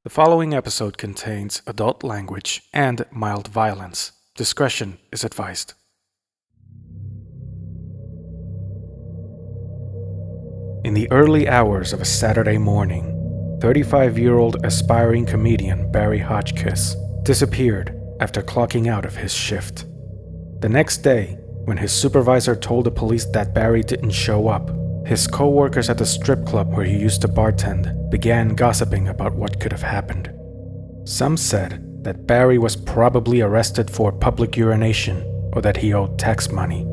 The following episode contains adult language and mild violence. Discretion is advised. In the early hours of a Saturday morning, 35-year-old aspiring comedian Barry Hodgkiss disappeared after clocking out of his shift. The next day, when his supervisor told the police that Barry didn't show up, his co-workers at the strip club where he used to bartend began gossiping about what could have happened. Some said that Barry was probably arrested for public urination or that he owed tax money.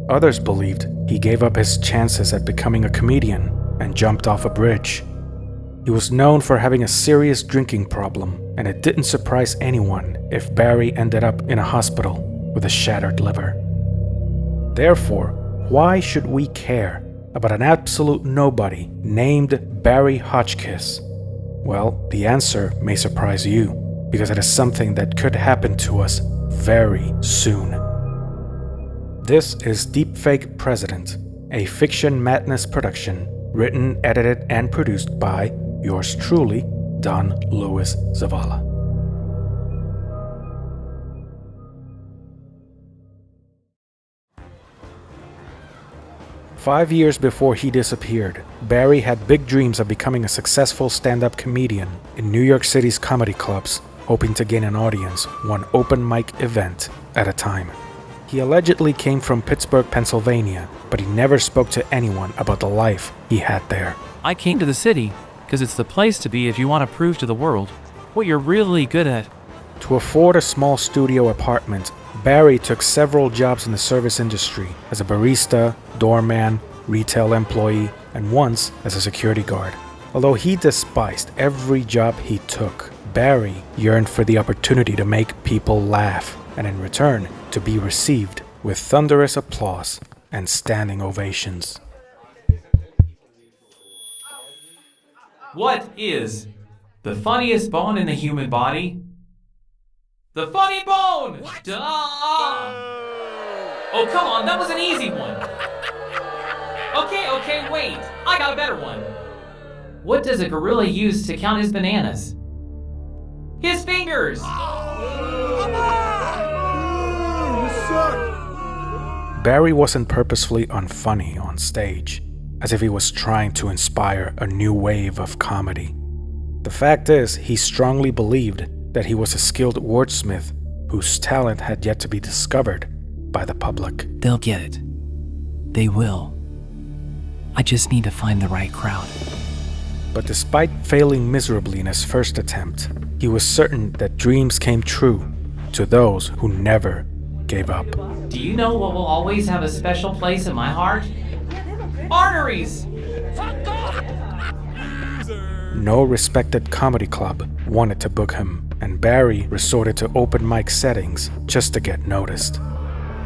Others believed he gave up his chances at becoming a comedian and jumped off a bridge. He was known for having a serious drinking problem, and it didn't surprise anyone if Barry ended up in a hospital with a shattered liver. Therefore, why should we care about an absolute nobody named Barry Hodgkiss? Well, the answer may surprise you, because it is something that could happen to us very soon. This is Deepfake President, a fiction madness production written, edited, and produced by yours truly, Don Luis Zavala. Five years before he disappeared, Barry had big dreams of becoming a successful stand-up comedian in New York City's comedy clubs, hoping to gain an audience one open mic event at a time. He allegedly came from Pittsburgh, Pennsylvania, but he never spoke to anyone about the life he had there. I came to the city because it's the place to be if you want to prove to the world what you're really good at. To afford a small studio apartment, Barry took several jobs in the service industry as a barista, doorman, retail employee, and once as a security guard. Although he despised every job he took, Barry yearned for the opportunity to make people laugh, and in return, to be received with thunderous applause and standing ovations. What is the funniest bone in the human body? The funny bone! What? Duh! Oh, come on, that was an easy one. Okay, wait. I got a better one. What does a gorilla use to count his bananas? His fingers! Barry wasn't purposefully unfunny on stage, as if he was trying to inspire a new wave of comedy. The fact is, he strongly believed that he was a skilled wordsmith whose talent had yet to be discovered by the public. They'll get it. They will. I just need to find the right crowd. But despite failing miserably in his first attempt, he was certain that dreams came true to those who never gave up. Do you know what will always have a special place in my heart? Arteries! No respected comedy club wanted to book him, and Barry resorted to open mic settings just to get noticed.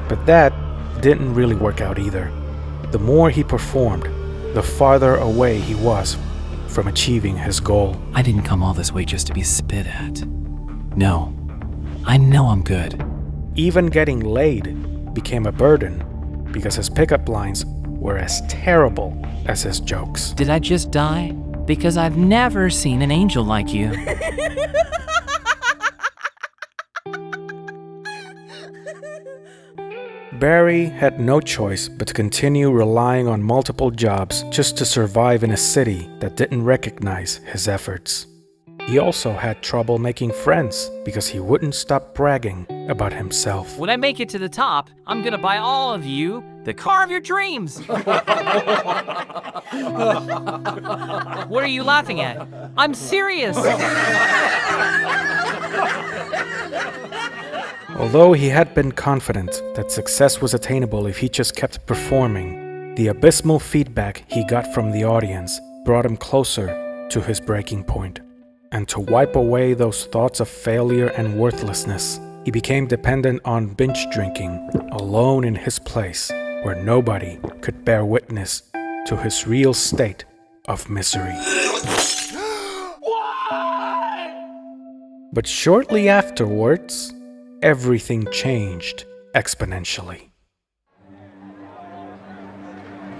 But that didn't really work out either. The more he performed, the farther away he was from achieving his goal. I didn't come all this way just to be spit at. No, I know I'm good. Even getting laid became a burden because his pickup lines were as terrible as his jokes. Did I just die? Because I've never seen an angel like you. Barry had no choice but to continue relying on multiple jobs just to survive in a city that didn't recognize his efforts. He also had trouble making friends because he wouldn't stop bragging about himself. When I make it to the top, I'm gonna buy all of you the car of your dreams. What are you laughing at? I'm serious. Although he had been confident that success was attainable if he just kept performing, the abysmal feedback he got from the audience brought him closer to his breaking point. And to wipe away those thoughts of failure and worthlessness, he became dependent on binge drinking, alone in his place, where nobody could bear witness to his real state of misery. But shortly afterwards, everything changed exponentially.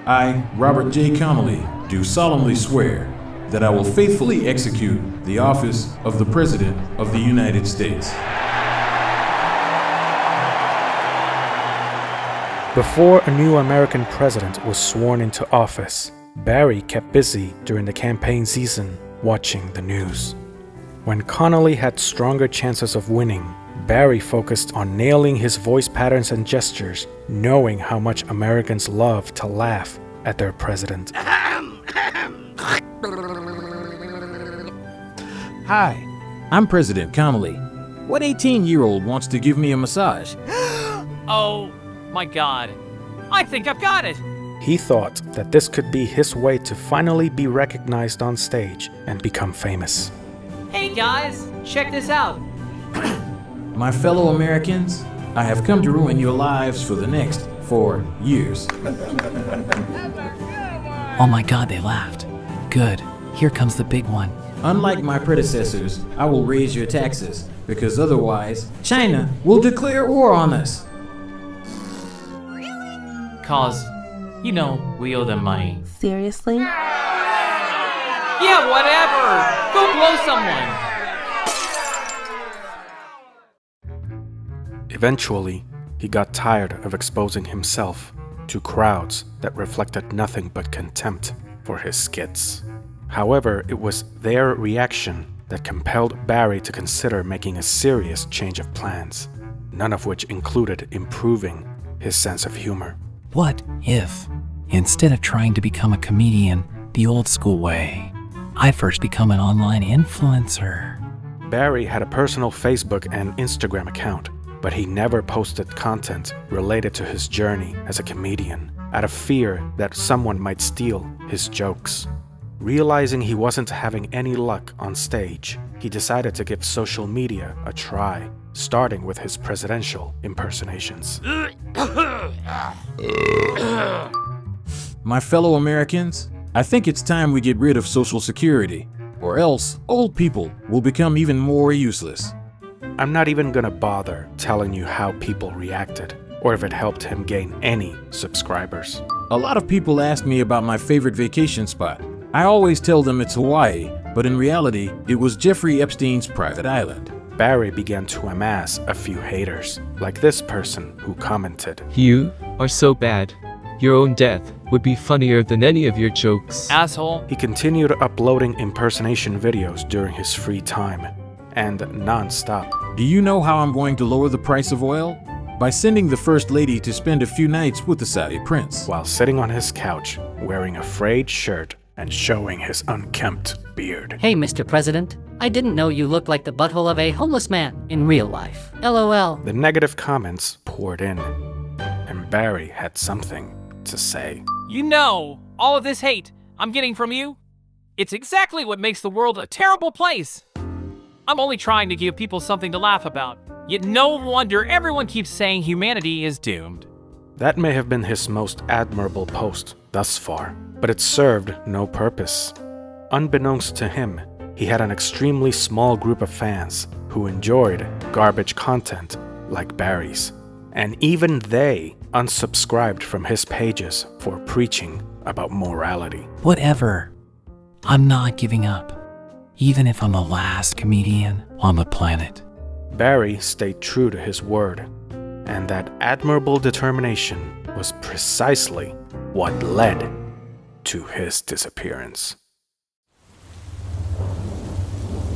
I, Robert J. Connolly, do solemnly swear that I will faithfully execute the office of the President of the United States. Before a new American president was sworn into office, Barry kept busy during the campaign season watching the news. When Connolly had stronger chances of winning, Barry focused on nailing his voice patterns and gestures, knowing how much Americans love to laugh at their president. Hi, I'm President Connolly. What 18-year-old wants to give me a massage? Oh my god. I think I've got it. He thought that this could be his way to finally be recognized on stage and become famous. Hey guys, check this out. My fellow Americans, I have come to ruin your lives for the next 4 years. Oh my god, they laughed. Good. Here comes the big one. Unlike my predecessors, I will raise your taxes, because otherwise, China will declare war on us. Cause, you know, we owe them money. Seriously? Yeah, whatever! Go blow someone! Eventually, he got tired of exposing himself to crowds that reflected nothing but contempt for his skits. However, it was their reaction that compelled Barry to consider making a serious change of plans, none of which included improving his sense of humor. What if, instead of trying to become a comedian the old school way, I first become an online influencer? Barry had a personal Facebook and Instagram account, but he never posted content related to his journey as a comedian, out of fear that someone might steal his jokes. Realizing he wasn't having any luck on stage, he decided to give social media a try, starting with his presidential impersonations. My fellow Americans, I think it's time we get rid of Social Security, or else old people will become even more useless. I'm not even gonna bother telling you how people reacted, or if it helped him gain any subscribers. A lot of people ask me about my favorite vacation spot. I always tell them it's Hawaii, but in reality, it was Jeffrey Epstein's private island. Barry began to amass a few haters, like this person who commented, You are so bad. Your own death would be funnier than any of your jokes. Asshole. He continued uploading impersonation videos during his free time, and non-stop. Do you know how I'm going to lower the price of oil? By sending the First Lady to spend a few nights with the Saudi prince. While sitting on his couch, wearing a frayed shirt and showing his unkempt beard. Hey, Mr. President. I didn't know you looked like the butthole of a homeless man in real life. LOL. The negative comments poured in, and Barry had something to say. You know, all of this hate I'm getting from you, it's exactly what makes the world a terrible place. I'm only trying to give people something to laugh about. Yet no wonder everyone keeps saying humanity is doomed. That may have been his most admirable post thus far, but it served no purpose. Unbeknownst to him, he had an extremely small group of fans who enjoyed garbage content like Barry's, and even they unsubscribed from his pages for preaching about morality. Whatever. I'm not giving up, even if I'm the last comedian on the planet. Barry stayed true to his word, and that admirable determination was precisely what led to his disappearance.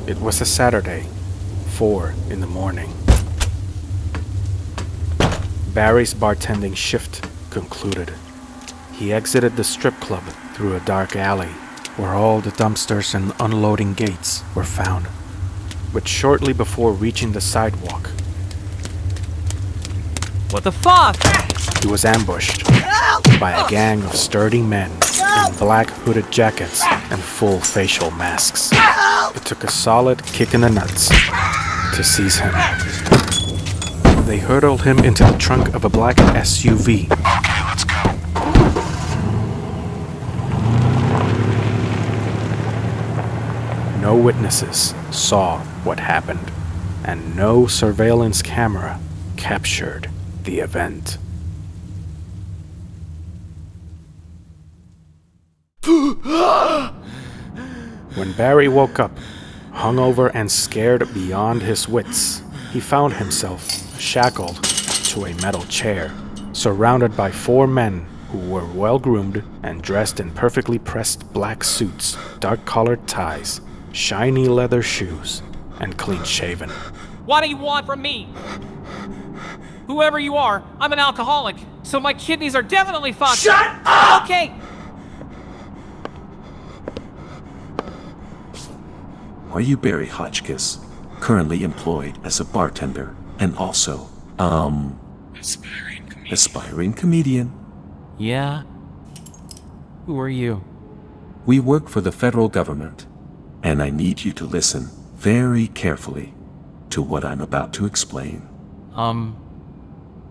It was a Saturday, 4 in the morning. Barry's bartending shift concluded. He exited the strip club through a dark alley where all the dumpsters and unloading gates were found. But shortly before reaching the sidewalk, What the fuck? he was ambushed by a gang of sturdy men in black hooded jackets and full facial masks. It took a solid kick in the nuts to seize him. They hurtled him into the trunk of a black SUV. Okay, let's go. No witnesses saw what happened, and no surveillance camera captured the event. When Barry woke up, hungover and scared beyond his wits, he found himself shackled to a metal chair, surrounded by 4 men who were well-groomed and dressed in perfectly pressed black suits, dark-collared ties, shiny leather shoes, and clean-shaven. What do you want from me? Whoever you are, I'm an alcoholic, so my kidneys are definitely fucked. Shut up! Okay. Are you Barry Hodgkiss, currently employed as a bartender and also, aspiring comedian? Yeah? Who are you? We work for the federal government, and I need you to listen very carefully to what I'm about to explain.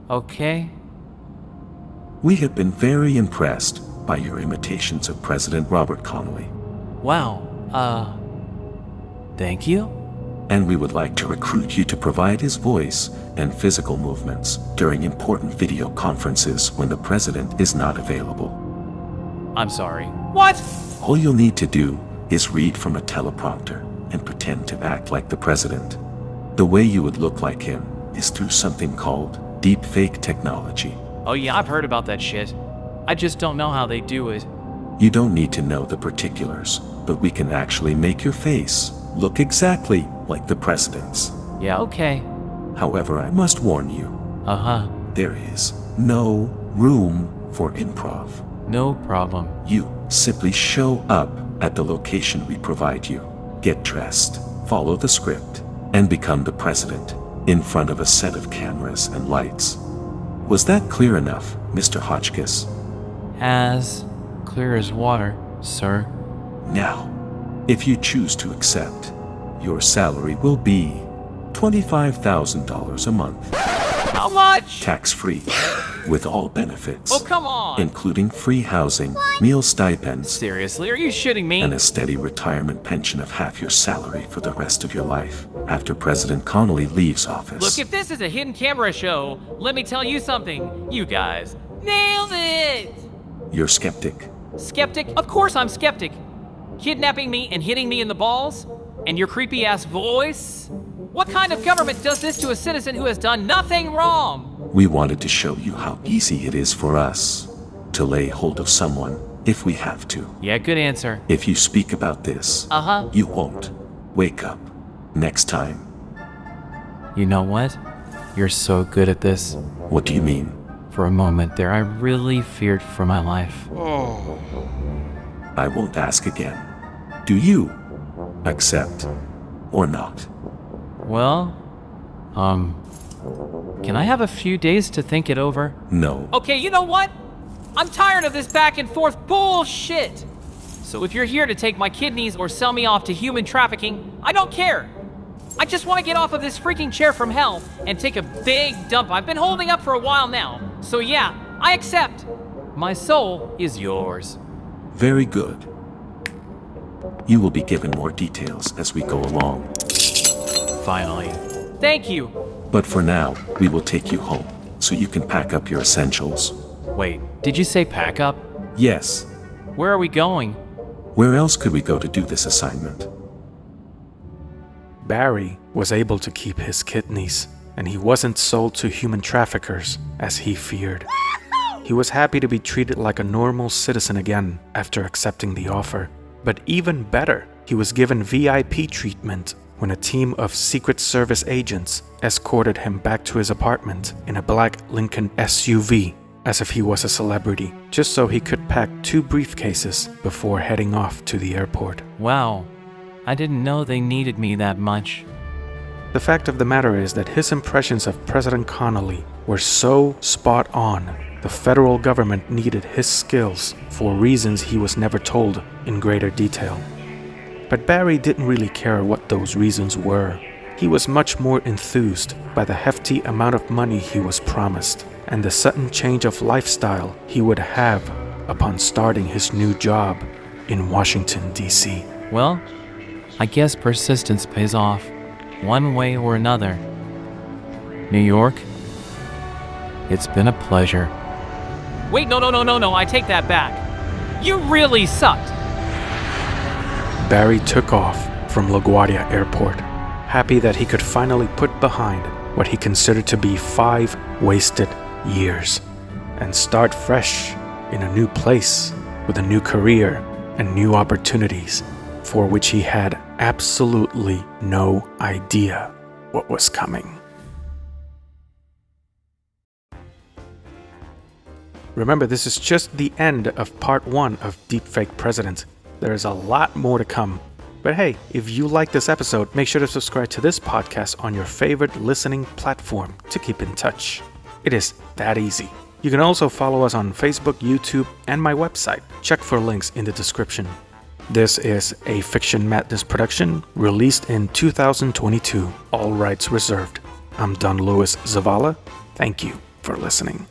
Okay. We have been very impressed by your imitations of President Robert Connolly, Wow, thank you? and we would like to recruit you to provide his voice and physical movements during important video conferences when the president is not available. I'm sorry. What? All you'll need to do is read from a teleprompter and pretend to act like the president. The way you would look like him is through something called deepfake technology. Oh yeah, I've heard about that shit. I just don't know how they do it. You don't need to know the particulars, but we can actually make your face look exactly like the president's. Yeah, okay. However, I must warn you, Uh-huh. there is no room for improv. No problem. You simply show up at the location we provide you, get dressed, follow the script, and become the president in front of a set of cameras and lights. Was that clear enough, Mr. Hodgkiss? As clear as water, sir. Now, if you choose to accept, your salary will be $25,000 a month, How much? tax-free, with all benefits, Oh, come on. including free housing, meal stipends, Seriously, are you shitting me? and a steady retirement pension of half your salary for the rest of your life after President Connolly leaves office. Look, if this is a hidden camera show, let me tell you something. You guys nailed it! You're skeptic. Skeptic? Of course I'm skeptic. Kidnapping me and hitting me in the balls? And your creepy ass voice? What kind of government does this to a citizen who has done nothing wrong? We wanted to show you how easy it is for us to lay hold of someone if we have to. Yeah, good answer. If you speak about this, Uh-huh. you won't wake up next time. You know what? You're so good at this. What do you mean? For a moment there, I really feared for my life. I won't ask again. Do you accept or not? Well, can I have a few days to think it over? No. Okay, you know what? I'm tired of this back and forth bullshit. So if you're here to take my kidneys or sell me off to human trafficking, I don't care. I just want to get off of this freaking chair from hell and take a big dump I've been holding up for a while now. So yeah, I accept. My soul is yours. Very good. You will be given more details as we go along. Finally. Thank you. But for now, we will take you home so you can pack up your essentials. Wait, did you say pack up? Yes. Where are we going? Where else could we go to do this assignment? Barry was able to keep his kidneys, and he wasn't sold to human traffickers as he feared. He was happy to be treated like a normal citizen again after accepting the offer. But even better, he was given VIP treatment when a team of Secret Service agents escorted him back to his apartment in a black Lincoln SUV, as if he was a celebrity, just so he could pack 2 briefcases before heading off to the airport. Wow, I didn't know they needed me that much. The fact of the matter is that his impressions of President Connolly were so spot on, the federal government needed his skills for reasons he was never told in greater detail. But Barry didn't really care what those reasons were. He was much more enthused by the hefty amount of money he was promised and the sudden change of lifestyle he would have upon starting his new job in Washington, D.C. Well, I guess persistence pays off, one way or another. New York, it's been a pleasure. Wait, no, I take that back. You really sucked. Barry took off from LaGuardia Airport, happy that he could finally put behind what he considered to be 5 wasted years and start fresh in a new place with a new career and new opportunities for which he had absolutely no idea what was coming. Remember, this is just the end of part 1 of Deepfake President. There is a lot more to come. But hey, if you like this episode, make sure to subscribe to this podcast on your favorite listening platform to keep in touch. It is that easy. You can also follow us on Facebook, YouTube, and my website. Check for links in the description. This is a Fiction Madness production released in 2022. All rights reserved. I'm Don Luis Zavala. Thank you for listening.